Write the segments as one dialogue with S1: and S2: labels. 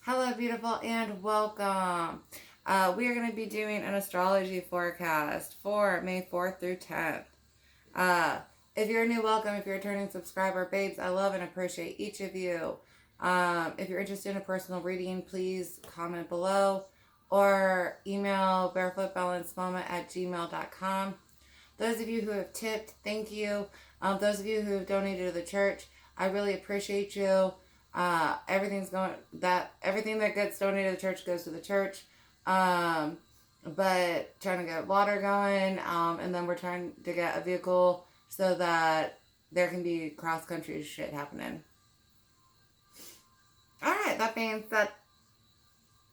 S1: Hello, beautiful, and welcome. We are going to be doing an astrology forecast for May 4th through 10th. Uh, if you're a new, welcome. If you're a returning subscriber, babes, I love and appreciate each of you. If you're interested in a personal reading, please comment below or email barefootbalancedmama@gmail.com. Those of you who have tipped, thank you. Those of you who have donated to the church, I really appreciate you. Everything that gets donated to the church goes to the church. But trying to get water going, and then we're trying to get a vehicle so that there can be cross country shit happening. Alright, that being said,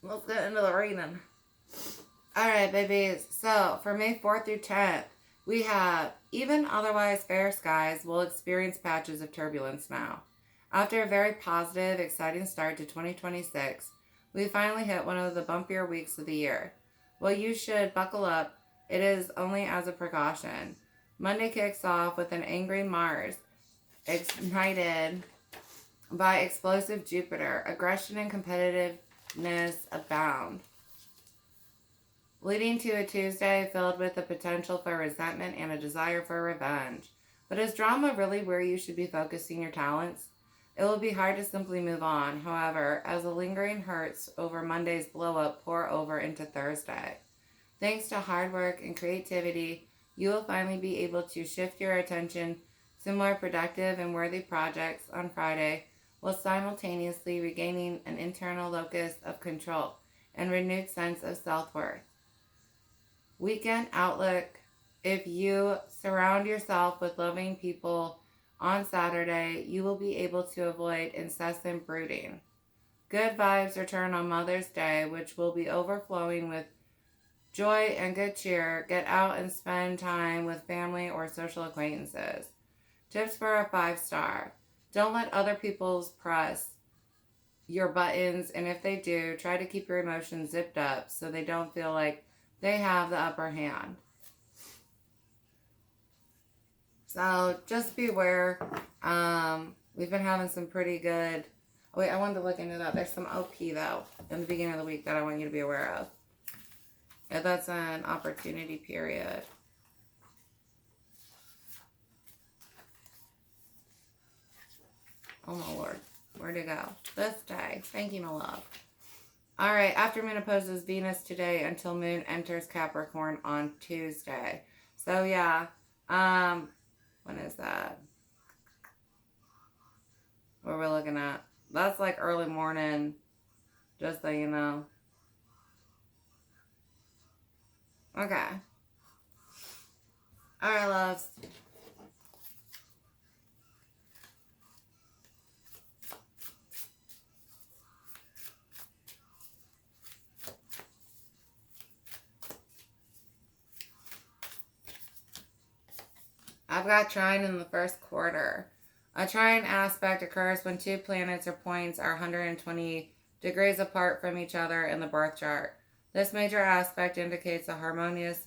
S1: let's get into the reading. Alright, babies. So, for May 4th through 10th, we have, even otherwise fair skies will experience patches of turbulence now. After a very positive, exciting start to 2026, we finally hit one of the bumpier weeks of the year. Well, you should buckle up. It is only as a precaution. Monday kicks off with an angry Mars, ignited by explosive Jupiter. Aggression and competitiveness abound, leading to a Tuesday filled with the potential for resentment and a desire for revenge. But is drama really where you should be focusing your talents? It will be hard to simply move on, however, as the lingering hurts over Monday's blow-up pour over into Thursday. Thanks to hard work and creativity, you will finally be able to shift your attention to more productive and worthy projects on Friday, while simultaneously regaining an internal locus of control and renewed sense of self-worth. Weekend outlook: if you surround yourself with loving people on Saturday, you will be able to avoid incessant brooding. Good vibes return on Mother's Day, which will be overflowing with joy and good cheer. Get out and spend time with family or social acquaintances. Tips for a 5-star. Don't let other people press your buttons, and if they do, try to keep your emotions zipped up so they don't feel like they have the upper hand. So just beware. We've been having some pretty good... Oh, wait, I wanted to look into that. There's some OP, though, in the beginning of the week that I want you to be aware of. Yeah, that's an opportunity period. Oh, my Lord. Where'd it go? This day. Thank you, my love. All right, after Moon opposes Venus today until Moon enters Capricorn on Tuesday. So, yeah. When is that? What we're looking at? That's like early morning, just so you know. Okay. All right, loves. I've got trine in the first quarter. A trine aspect occurs when two planets or points are 120 degrees apart from each other in the birth chart. This major aspect indicates a harmonious,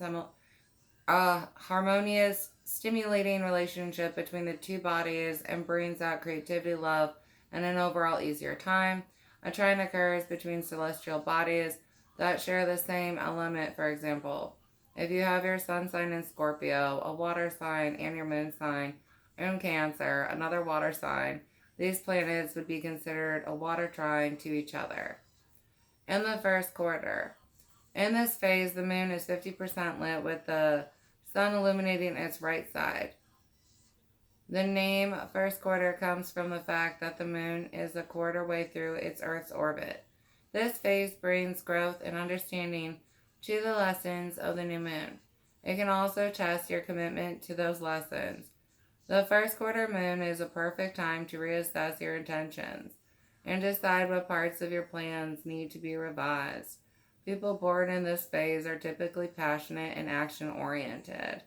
S1: stimulating relationship between the two bodies and brings out creativity, love, and an overall easier time. A trine occurs between celestial bodies that share the same element, for example. If you have your sun sign in Scorpio, a water sign, and your moon sign in Cancer, another water sign, these planets would be considered a water trine to each other. In the first quarter. In this phase, the moon is 50% lit with the sun illuminating its right side. The name first quarter comes from the fact that the moon is a quarter way through its Earth's orbit. This phase brings growth and understanding to the lessons of the new moon. It can also test your commitment to those lessons. The first quarter moon is a perfect time to reassess your intentions and decide what parts of your plans need to be revised. People born in this phase are typically passionate and action-oriented.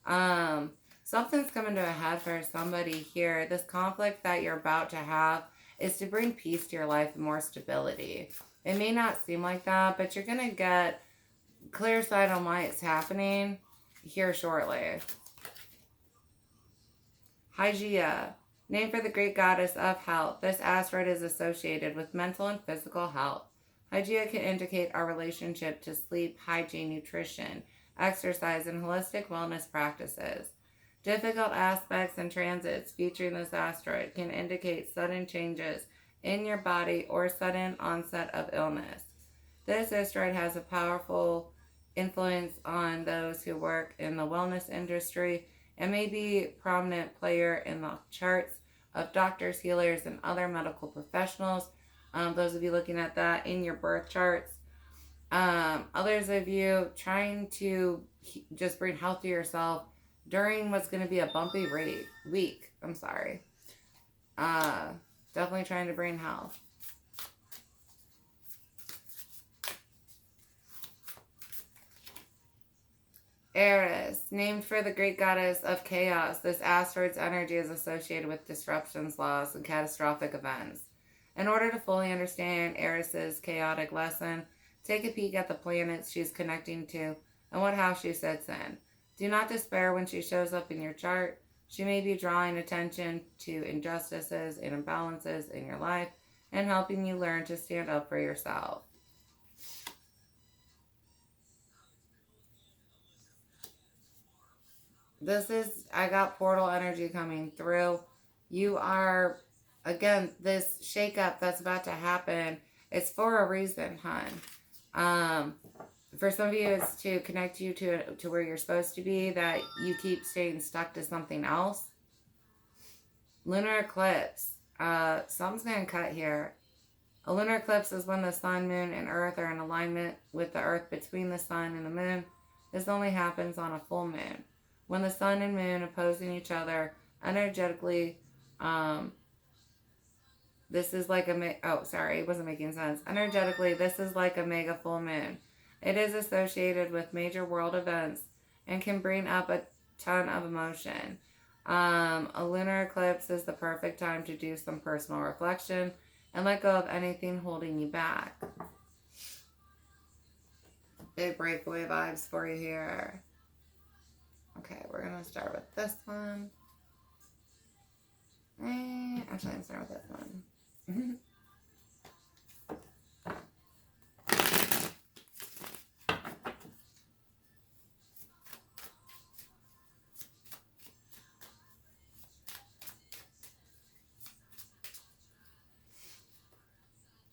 S1: Something's coming to a head for somebody here. This conflict that you're about to have is to bring peace to your life and more stability. It may not seem like that, but you're going to get clear sight on why it's happening here shortly. Hygeia. Named for the Greek goddess of health, this asteroid is associated with mental and physical health. Hygeia can indicate our relationship to sleep, hygiene, nutrition, exercise, and holistic wellness practices. Difficult aspects and transits featuring this asteroid can indicate sudden changes in your body or sudden onset of illness. This asteroid has a powerful influence on those who work in the wellness industry and may be a prominent player in the charts of doctors, healers, and other medical professionals. Those of you looking at that in your birth charts. Others of you trying to just bring health to yourself during what's going to be a bumpy week. I'm sorry. Definitely trying to bring health. Eris, named for the Greek goddess of chaos, this asteroid's energy is associated with disruptions, loss, and catastrophic events. In order to fully understand Eris's chaotic lesson, take a peek at the planets she's connecting to and what house she sits in. Do not despair when she shows up in your chart. She may be drawing attention to injustices and imbalances in your life and helping you learn to stand up for yourself. I got portal energy coming through. You are, again, this shakeup that's about to happen, it's for a reason, hon. For some of you, it's to connect you to where you're supposed to be, that you keep staying stuck to something else. Lunar eclipse. Something's going to cut here. A lunar eclipse is when the sun, moon, and earth are in alignment with the earth between the sun and the moon. This only happens on a full moon. When the sun and moon opposing each other energetically, this is like it wasn't making sense. Energetically, this is like a mega full moon. It is associated with major world events and can bring up a ton of emotion. A lunar eclipse is the perfect time to do some personal reflection and let go of anything holding you back. Big breakaway vibes for you here. Okay, we're going to start with this one. Actually, I'm starting with this one.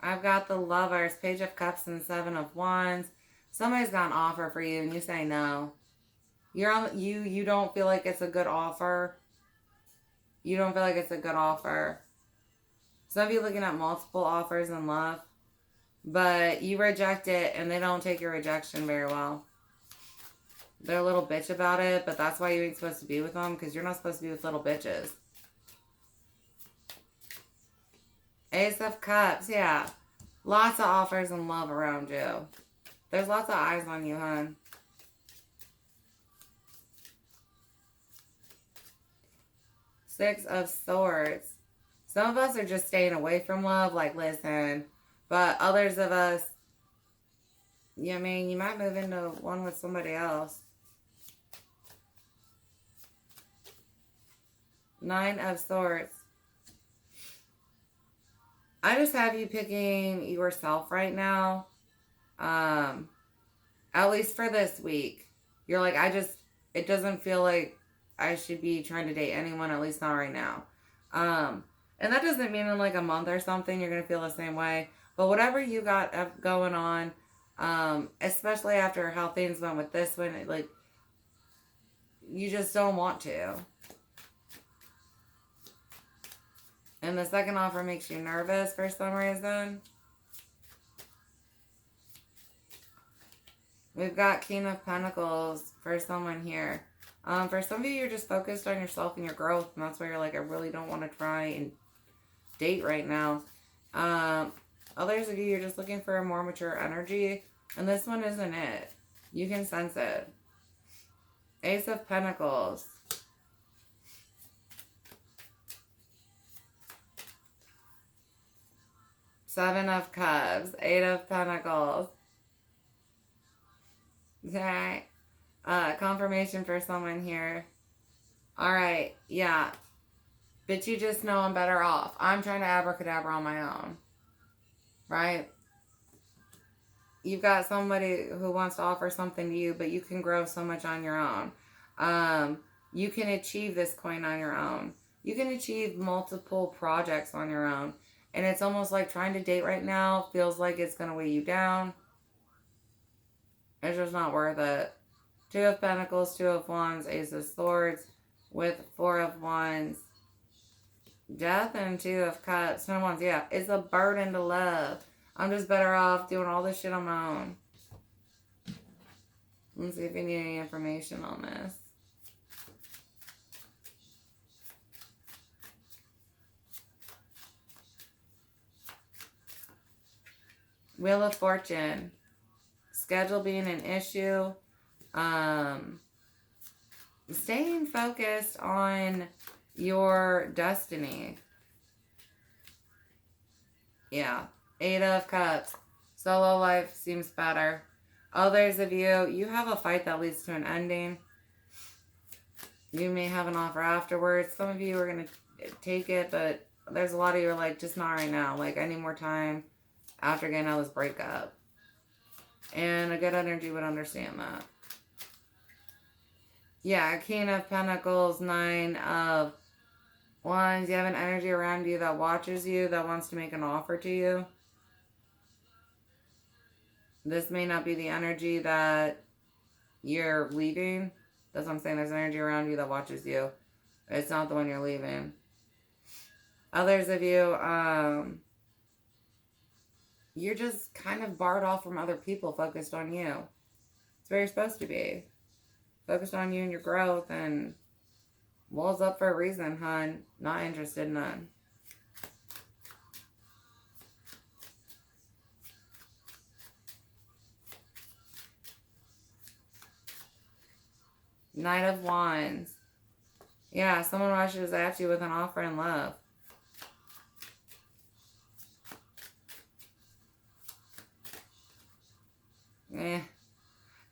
S1: I've got the Lovers, Page of Cups, and Seven of Wands. Somebody's got an offer for you, and you say no. You don't feel like it's a good offer. You don't feel like it's a good offer. Some of you looking at multiple offers in love, but you reject it, and they don't take your rejection very well. They're a little bitch about it, but that's why you ain't supposed to be with them, because you're not supposed to be with little bitches. Ace of Cups, yeah. Lots of offers and love around you. There's lots of eyes on you, hon. Six of Swords. Some of us are just staying away from love, like, listen. But others of us, you might move into one with somebody else. Nine of Swords. I just have you picking yourself right now. At least for this week. You're like, it doesn't feel like I should be trying to date anyone, at least not right now. And that doesn't mean in like a month or something you're going to feel the same way. But whatever you got going on, especially after how things went with this one, like, you just don't want to. And the second offer makes you nervous for some reason. We've got King of Pentacles for someone here. For some of you, you're just focused on yourself and your growth. And that's why you're like, I really don't want to try and date right now. Others of you, you're just looking for a more mature energy. And this one isn't it. You can sense it. Ace of Pentacles. Seven of Cups. Eight of Pentacles. Okay. Confirmation for someone here. Alright, yeah. But you just know I'm better off. I'm trying to abracadabra on my own. Right? You've got somebody who wants to offer something to you, but you can grow so much on your own. You can achieve this coin on your own. You can achieve multiple projects on your own. And it's almost like trying to date right now feels like it's going to weigh you down. It's just not worth it. 2 of Pentacles, 2 of Wands, Ace of Swords, with 4 of Wands, Death, and 2 of Cups, 10 of Wands. Yeah, it's a burden to love. I'm just better off doing all this shit on my own. Let's see if you need any information on this. Wheel of Fortune. Schedule being an issue. Staying focused on your destiny. Yeah. 8 of Cups. Solo life seems better. Others of you, you have a fight that leads to an ending. You may have an offer afterwards. Some of you are going to take it, but there's a lot of you are like, just not right now. Like, I need more time after getting out of this breakup. And a good energy would understand that. Yeah, King of Pentacles, 9 of Wands. You have an energy around you that watches you, that wants to make an offer to you. This may not be the energy that you're leaving. That's what I'm saying. There's energy around you that watches you. It's not the one you're leaving. Others of you, you're just kind of barred off from other people, focused on you. It's where you're supposed to be. Focused on you and your growth, and walls up for a reason, hun. Not interested, none. Knight of Wands. Yeah, someone rushes at you with an offer in love.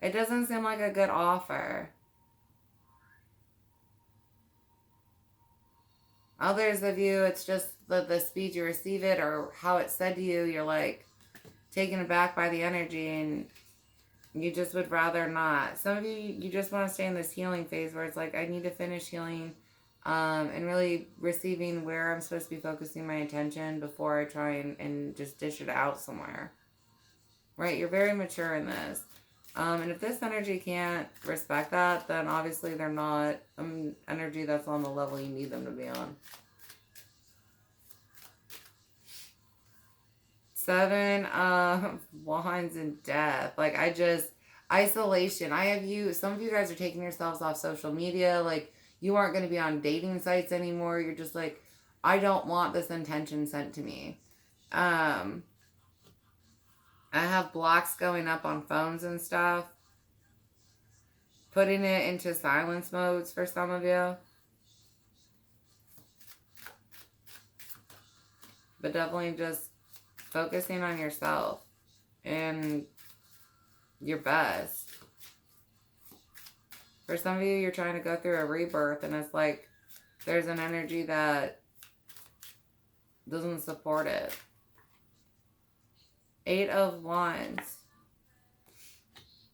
S1: It doesn't seem like a good offer. Others of you, it's just the speed you receive it or how it's said to you, you're like taken aback by the energy and you just would rather not. Some of you, you just want to stay in this healing phase where it's like, I need to finish healing and really receiving where I'm supposed to be focusing my attention before I try and just dish it out somewhere. Right? You're very mature in this. And if this energy can't respect that, then obviously they're not energy that's on the level you need them to be on. 7 of Wands and Death. Like, isolation. Some of you guys are taking yourselves off social media. Like, you aren't going to be on dating sites anymore. You're just like, I don't want this intention sent to me. I have blocks going up on phones and stuff. Putting it into silence modes for some of you. But definitely just focusing on yourself and your best. For some of you, you're trying to go through a rebirth and it's like there's an energy that doesn't support it. 8 of Wands.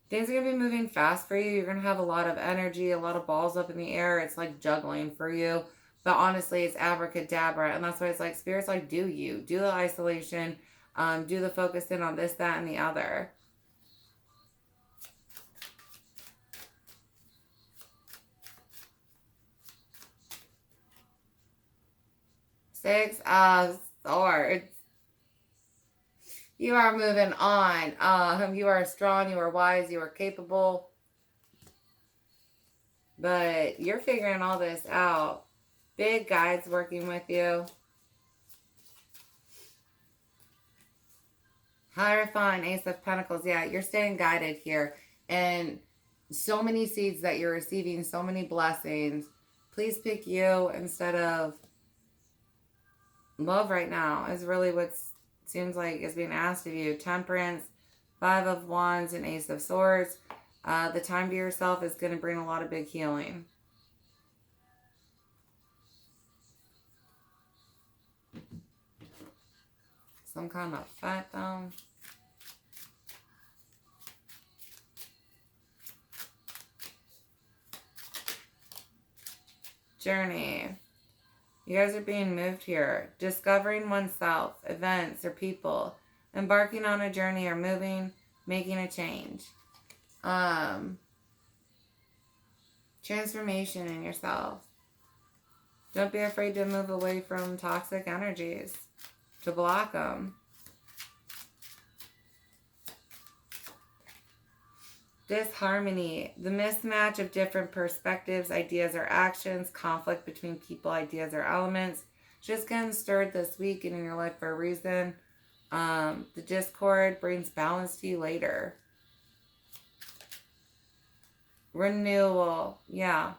S1: Things are going to be moving fast for you. You're going to have a lot of energy, a lot of balls up in the air. It's like juggling for you. But honestly, it's abracadabra. And that's why it's like, Spirit's like, do you. Do the isolation. Do the focusing on this, that, and the other. Six of Swords. You are moving on. You are strong. You are wise. You are capable. But you're figuring all this out. Big guides working with you. Hierophant, Ace of Pentacles. Yeah, you're staying guided here. And so many seeds that you're receiving. So many blessings. Please pick you instead of love right now is really what seems like is being asked of you. Temperance, 5 of Wands, and Ace of Swords. The time to yourself is going to bring a lot of big healing. some kind of fight though. Journey. You guys are being moved here. Discovering oneself, events, or people. Embarking on a journey or moving, making a change. Transformation in yourself. Don't be afraid to move away from toxic energies. To block them. Disharmony. The mismatch of different perspectives, ideas, or actions. Conflict between people, ideas, or elements. Just getting stirred this week and in your life for a reason. The discord brings balance to you later. Renewal. Yeah.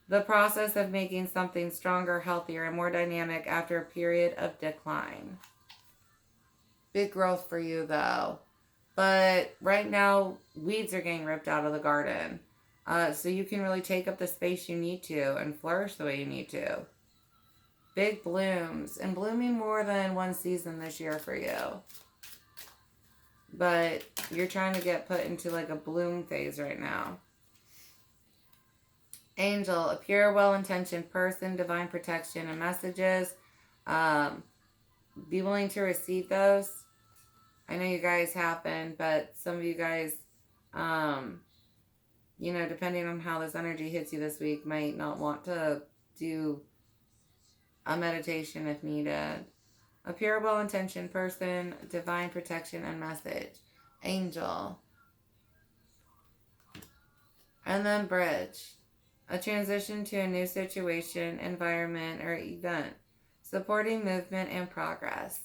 S1: The process of making something stronger, healthier, and more dynamic after a period of decline. Big growth for you, though. But right now, weeds are getting ripped out of the garden. So you can really take up the space you need to and flourish the way you need to. Big blooms. And blooming more than one season this year for you. But you're trying to get put into like a bloom phase right now. Angel, a pure, well-intentioned person, divine protection and messages. Be willing to receive those. I know you guys happen, but some of you guys, you know, depending on how this energy hits you this week, might not want to do a meditation if needed. A pure, well-intentioned person, divine protection and message. Angel. And then bridge. A transition to a new situation, environment, or event. Supporting movement and progress.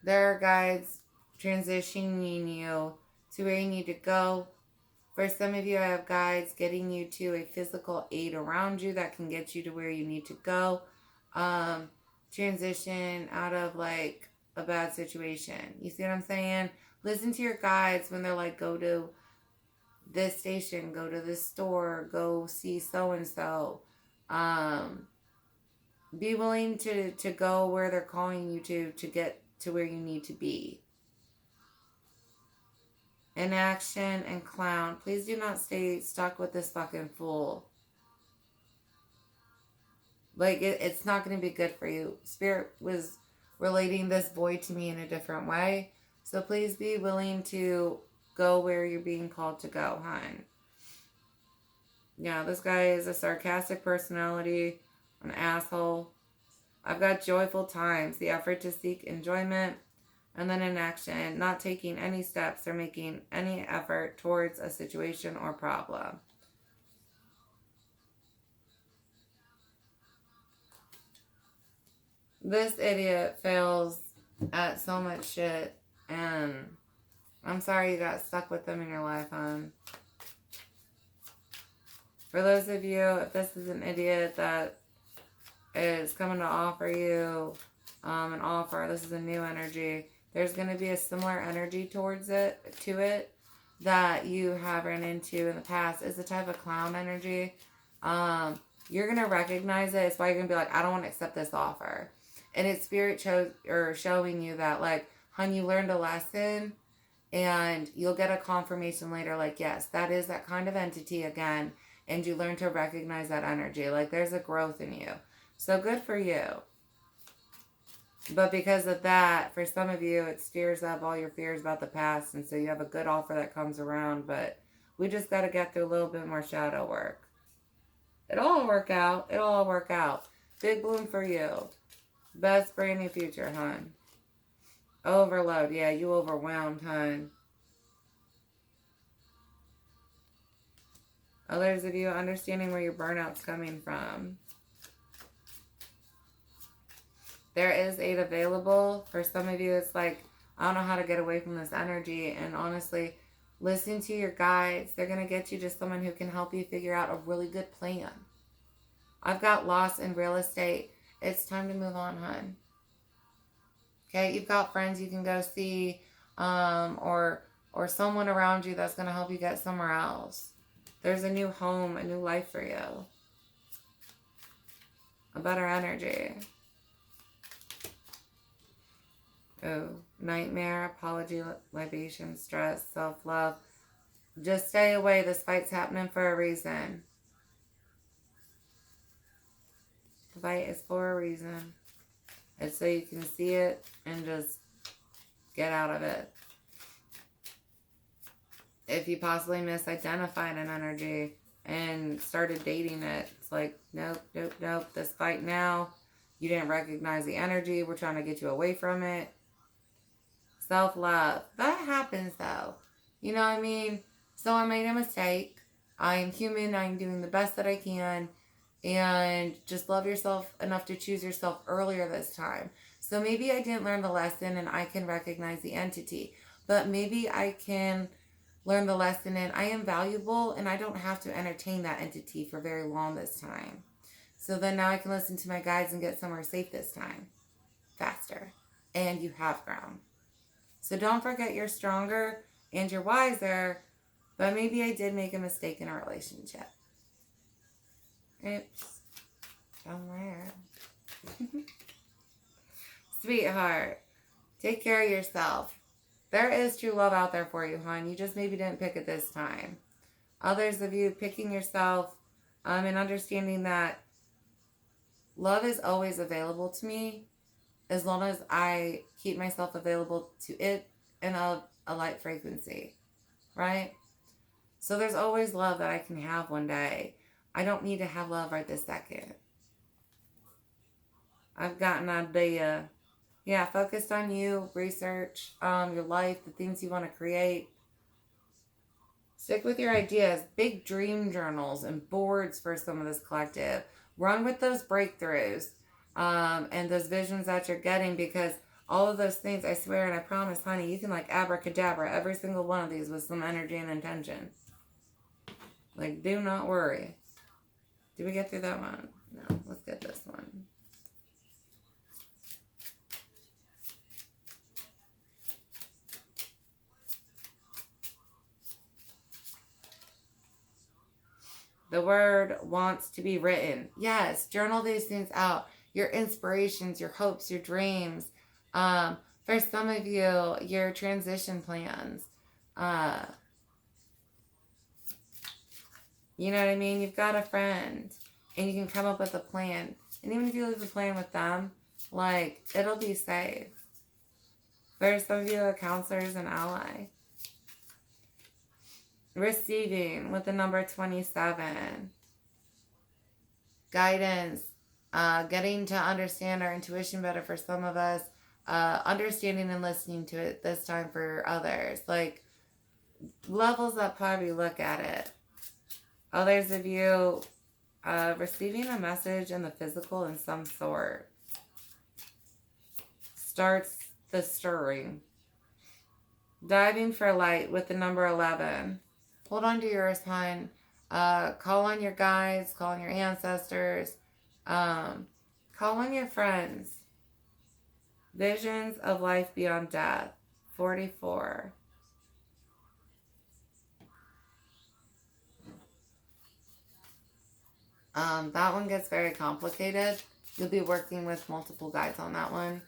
S1: There are guides transitioning you to where you need to go. For some of you, I have guides getting you to a physical aid around you that can get you to where you need to go. Transition out of like a bad situation. You see what I'm saying? Listen to your guides when they're like, go to this station, go to this store, go see so-and-so. Be willing to go where they're calling you to get to where you need to be. Inaction and clown. Please do not stay stuck with this fucking fool. Like, it's not going to be good for you. Spirit was relating this void to me in a different way. So please be willing to go where you're being called to go, hon. Yeah, this guy is a sarcastic personality, an asshole. I've got joyful times, the effort to seek enjoyment, and then inaction, not taking any steps or making any effort towards a situation or problem. This idiot fails at so much shit, and I'm sorry you got stuck with them in your life, hon. For those of you, if this is an idiot that is coming to offer you an offer, this is a new energy, there's going to be a similar energy towards it, to it, that you have run into in the past. It's a type of clown energy. You're going to recognize it. It's why you're going to be like, I don't want to accept this offer. And it's spirit showing you that, like, hun, you learned a lesson, and you'll get a confirmation later, like, yes, that is that kind of entity again, and you learn to recognize that energy. Like, there's a growth in you. So good for you. But because of that, for some of you, it steers up all your fears about the past, and so you have a good offer that comes around, but we just got to get through a little bit more shadow work. It'll all work out. It'll all work out. Big bloom for you. Best brand new future, hon. Overload. Yeah, you overwhelmed, hon. Others of you understanding where your burnout's coming from. There is aid available. For some of you, it's like, I don't know how to get away from this energy. And honestly, listen to your guides. They're going to get you to someone who can help you figure out a really good plan. I've got loss in real estate. It's time to move on, hon. Okay, you've got friends you can go see, or someone around you that's going to help you get somewhere else. There's a new home, a new life for you. A better energy. Oh, nightmare, apology, libation, stress, self-love. Just stay away. This fight's happening for a reason. The fight is for a reason. It's so you can see it and just get out of it. If you possibly misidentified an energy and started dating it, it's like, nope, nope, nope. This fight now. You didn't recognize the energy. We're trying to get you away from it. Self-love. That happens though. You know what I mean? So I made a mistake. I'm human. I'm doing the best that I can. And just love yourself enough to choose yourself earlier this time. So maybe I didn't learn the lesson and I can recognize the entity. But maybe I can learn the lesson and I am valuable and I don't have to entertain that entity for very long this time. So then now I can listen to my guides and get somewhere safe this time. Faster. And you have ground. So don't forget you're stronger and you're wiser, but maybe I did make a mistake in a relationship. Oops. Somewhere. Sweetheart, take care of yourself. There is true love out there for you, hon. You just maybe didn't pick it this time. Others of you picking yourself and understanding that love is always available to me as long as I keep myself available to it in a light frequency, right? So there's always love that I can have one day. I don't need to have love right this second. I've got an idea. Yeah, focused on you, research, your life, the things you want to create. Stick with your ideas. Big dream journals and boards for some of this collective. Run with those breakthroughs and those visions that you're getting, because all of those things, I swear and I promise, honey, you can like abracadabra every single one of these with some energy and intention. Like, do not worry. Did we get through that one? No, let's get this one. The word wants to be written. Yes, journal these things out. Your inspirations, your hopes, your dreams. For some of you, your transition plans. You know what I mean? You've got a friend and you can come up with a plan. And even if you leave a plan with them, like, it'll be safe. For some of you, a counselor is an ally. Receiving with the number 27. Guidance. Getting to understand our intuition better for some of us. Understanding and listening to it this time for others. Like, levels up however you look at it. Others of you receiving a message in the physical in some sort. Starts the stirring. Diving for light with the number 11. Hold on to yours, hon. Call on your guides. Call on your ancestors. Call on your friends. Visions of life beyond death. 44. That one gets very complicated. You'll be working with multiple guides on that one.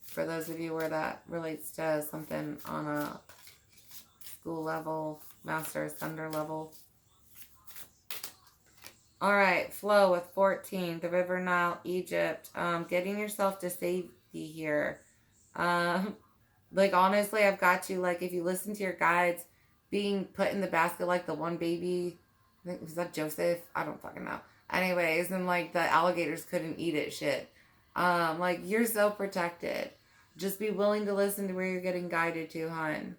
S1: For those of you where that relates to something on a school level, master ascender level. All right, flow with 14, the River Nile, Egypt. Getting yourself to safety here. Like, honestly, I've got you, like, if you listen to your guides, being put in the basket like the one baby, I think, was that Joseph? I don't fucking know. Anyways, and like the alligators couldn't eat it, shit. Like, you're so protected. Just be willing to listen to where you're getting guided to, hon.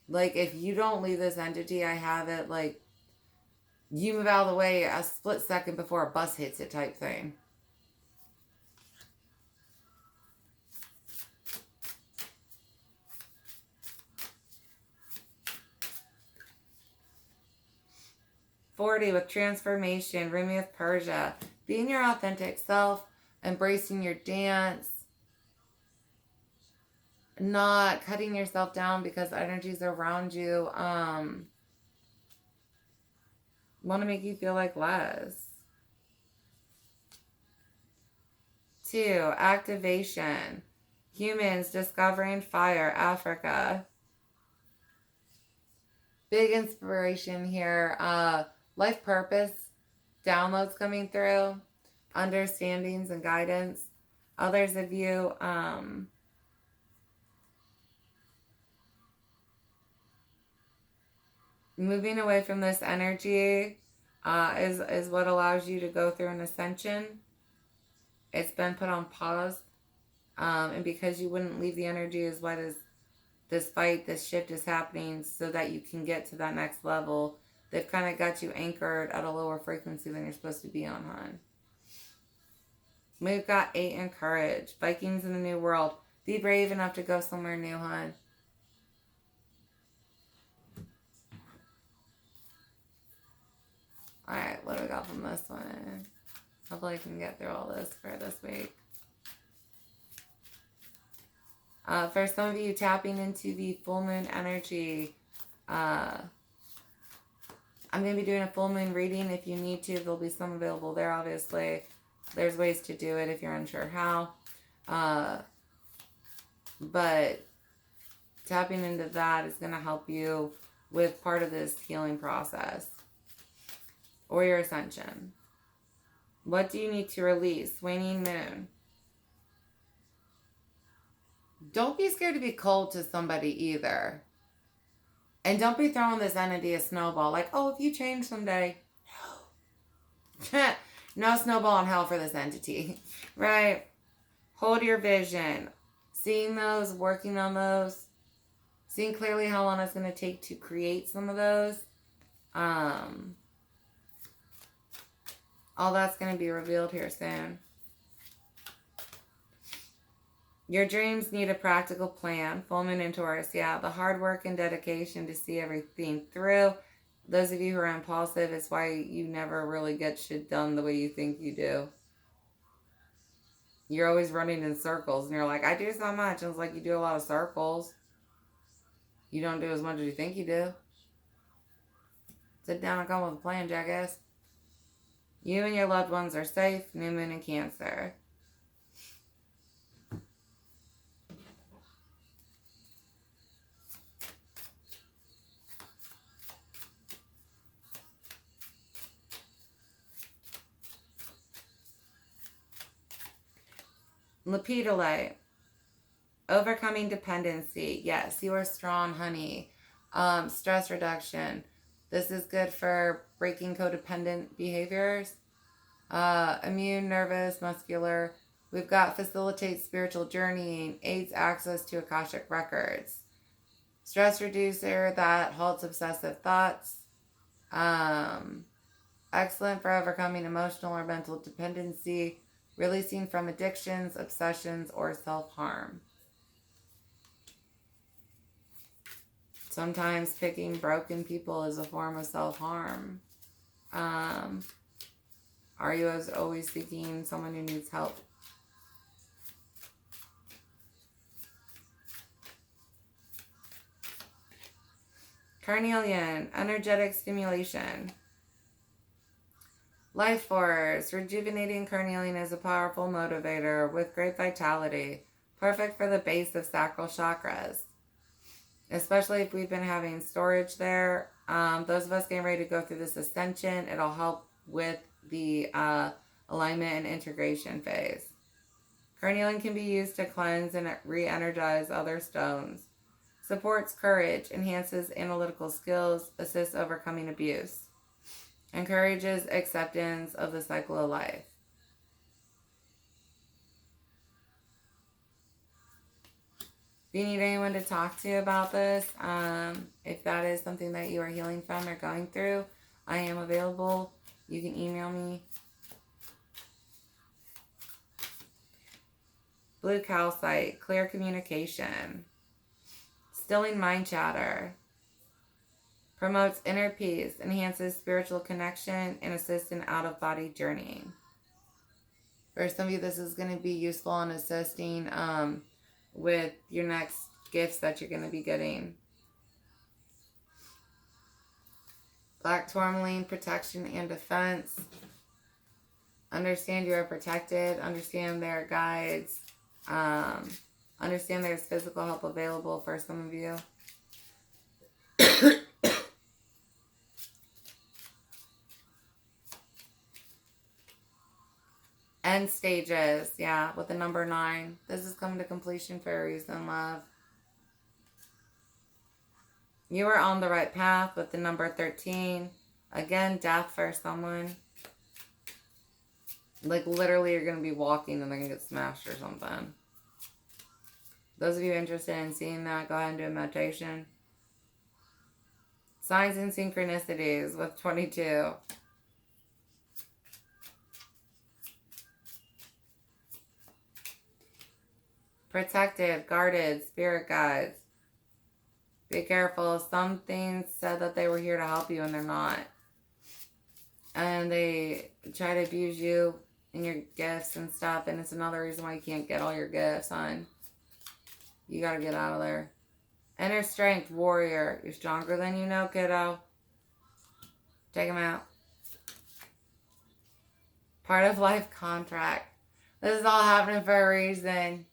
S1: Like, if you don't leave this entity, I have it, like, you move out of the way a split second before a bus hits it type thing. '40 with transformation, Rumi with Persia. Being your authentic self, embracing your dance, not cutting yourself down because energies around you want to make you feel like less. 2, activation. Humans discovering fire, Africa. Big inspiration here. Life purpose, downloads coming through, understandings and guidance. Others of you, moving away from this energy is what allows you to go through an ascension. It's been put on pause. And because you wouldn't leave the energy is what is this fight, this shift is happening so that you can get to that next level. They've kind of got you anchored at a lower frequency than you're supposed to be on, hon. We've got 8 and courage. Vikings in the New World. Be brave enough to go somewhere new, hon. Alright, what do we got from this one? Hopefully I can get through all this for this week. For some of you, tapping into the full moon energy. I'm going to be doing a full moon reading. If you need to, there'll be some available there, obviously. There's ways to do it if you're unsure how. But tapping into that is going to help you with part of this healing process. Or your ascension. What do you need to release? Waning moon. Don't be scared to be cold to somebody either. And don't be throwing this entity a snowball. Like, oh, if you change someday. No. No snowball in hell for this entity. Right? Hold your vision. Seeing those, working on those. Seeing clearly how long it's going to take to create some of those. All that's going to be revealed here soon. Your dreams need a practical plan. Full moon in Taurus. Yeah, the hard work and dedication to see everything through. Those of you who are impulsive, it's why you never really get shit done the way you think you do. You're always running in circles. And you're like, I do so much. And it's like, you do a lot of circles. You don't do as much as you think you do. Sit down and come with a plan, jackass. You and your loved ones are safe. New moon in Cancer. Lepidolite. Overcoming dependency. Yes, you are strong, honey. Stress reduction. This is good for breaking codependent behaviors. Immune, nervous, muscular. We've got facilitates spiritual journeying, aids access to Akashic records. Stress reducer that halts obsessive thoughts. Excellent for overcoming emotional or mental dependency, releasing from addictions, obsessions, or self-harm. Sometimes picking broken people is a form of self-harm. Are you always seeking someone who needs help? Carnelian, energetic stimulation. Life force, rejuvenating carnelian is a powerful motivator with great vitality, perfect for the base of sacral chakras. Especially if we've been having storage there. Those of us getting ready to go through this ascension, it'll help with the alignment and integration phase. Carnelian can be used to cleanse and re-energize other stones. Supports courage, enhances analytical skills, assists overcoming abuse. Encourages acceptance of the cycle of life. If you need anyone to talk to about this, if that is something that you are healing from or going through, I am available. You can email me. Blue calcite, clear communication. Stilling mind chatter. Promotes inner peace, enhances spiritual connection, and assists in out-of-body journeying. For some of you, this is going to be useful in assisting with your next gifts that you're going to be getting. Black tourmaline, protection and defense. Understand you are protected. Understand their guides. Understand there's physical help available for some of you. End stages. Yeah, with the number 9. This is coming to completion for a reason, love. You are on the right path with the number 13. Again, death for someone. Like, literally, you're going to be walking and they're going to get smashed or something. Those of you interested in seeing that, go ahead and do a meditation. Signs and synchronicities with 22. Protected, guarded, spirit guides. Be careful. Some things said that they were here to help you and they're not. And they try to abuse you and your gifts and stuff. And it's another reason why you can't get all your gifts, hon. You got to get out of there. Inner strength, warrior. You're stronger than you know, kiddo. Take them out. Part of life contract. This is all happening for a reason.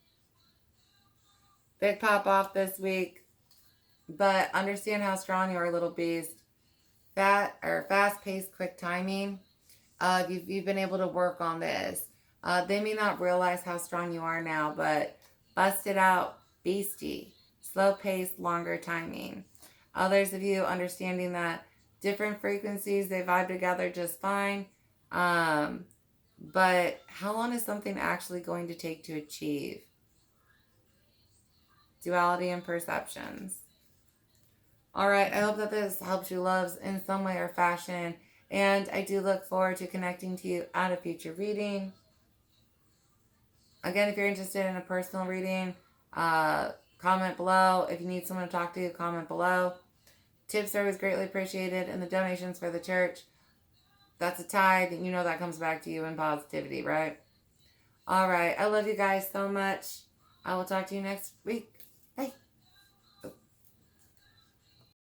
S1: Big pop off this week. But understand how strong you are, little beast. Fast-paced, quick timing. You've been able to work on this. They may not realize how strong you are now, but bust it out, beastie. Slow pace, longer timing. Others of you understanding that different frequencies, they vibe together just fine. But how long is something actually going to take to achieve? Duality and perceptions. All right, I hope that this helps you, loves, in some way or fashion. And I do look forward to connecting to you at a future reading. Again, if you're interested in a personal reading, comment below. If you need someone to talk to, comment below. Tips are always greatly appreciated. And the donations for the church, that's a tithe. And you know that comes back to you in positivity, right? All right, I love you guys so much. I will talk to you next week. Bye.